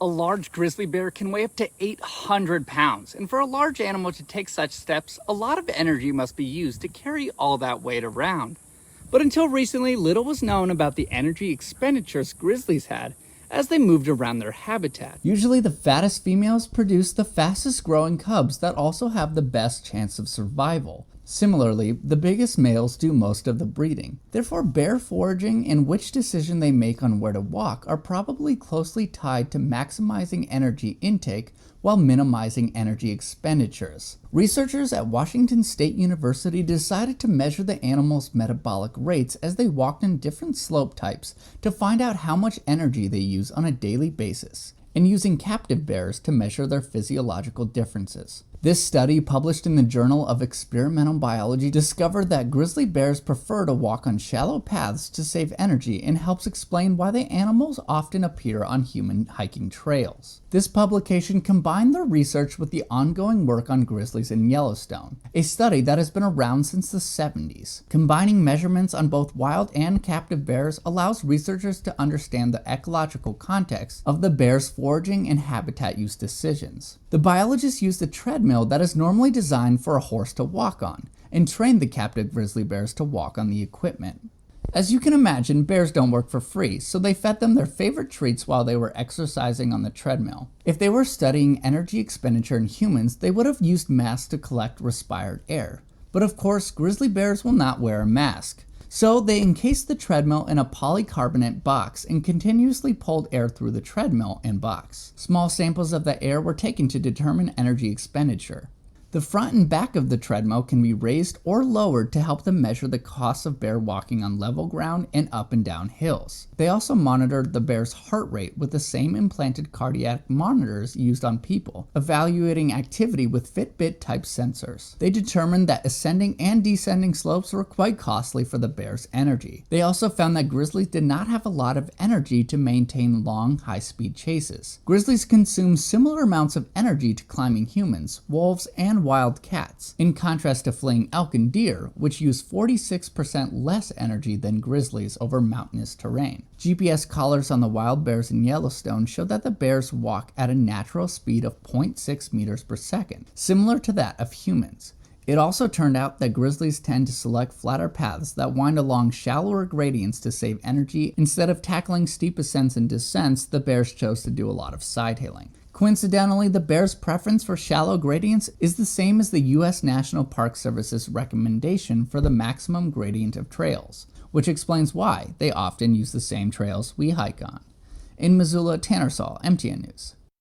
A large grizzly bear can weigh up to 800 pounds, and for a large animal to take such steps, a lot of energy must be used to carry all that weight around. But until recently, little was known about the energy expenditures grizzlies had as they moved around their habitat. Usually the fattest females produce the fastest growing cubs that also have the best chance of survival. Similarly, the biggest males do most of the breeding. Therefore, bear foraging and which decision they make on where to walk are probably closely tied to maximizing energy intake while minimizing energy expenditures. Researchers at Washington State University decided to measure the animals' metabolic rates as they walked in different slope types to find out how much energy they use on a daily basis, and using captive bears to measure their physiological differences. This study, published in the Journal of Experimental Biology, discovered that grizzly bears prefer to walk on shallow paths to save energy and helps explain why the animals often appear on human hiking trails. This publication combined their research with the ongoing work on grizzlies in Yellowstone, a study that has been around since the 70s. Combining measurements on both wild and captive bears allows researchers to understand the ecological context of the bears' foraging and habitat use decisions. The biologists used a treadmill that is normally designed for a horse to walk on, and trained the captive grizzly bears to walk on the equipment. As you can imagine, bears don't work for free, so they fed them their favorite treats while they were exercising on the treadmill. If they were studying energy expenditure in humans, they would have used masks to collect respired air. But of course, grizzly bears will not wear a mask. So they encased the treadmill in a polycarbonate box and continuously pulled air through the treadmill and box. Small samples of the air were taken to determine energy expenditure. The front and back of the treadmill can be raised or lowered to help them measure the costs of bear walking on level ground and up and down hills. They also monitored the bear's heart rate with the same implanted cardiac monitors used on people, evaluating activity with Fitbit type sensors. They determined that ascending and descending slopes were quite costly for the bear's energy. They also found that grizzlies did not have a lot of energy to maintain long, high-speed chases. Grizzlies consume similar amounts of energy to climbing humans, wolves, and wild cats, in contrast to fleeing elk and deer, which use 46% less energy than grizzlies over mountainous terrain. GPS collars on the wild bears in Yellowstone showed that the bears walk at a natural speed of 0.6 meters per second, similar to that of humans. It also turned out that grizzlies tend to select flatter paths that wind along shallower gradients to save energy. Instead of tackling steep ascents and descents, the bears chose to do a lot of sidehilling. Coincidentally, the bear's preference for shallow gradients is the same as the U.S. National Park Service's recommendation for the maximum gradient of trails, which explains why they often use the same trails we hike on. In Missoula, Tanner Saul, MTN News.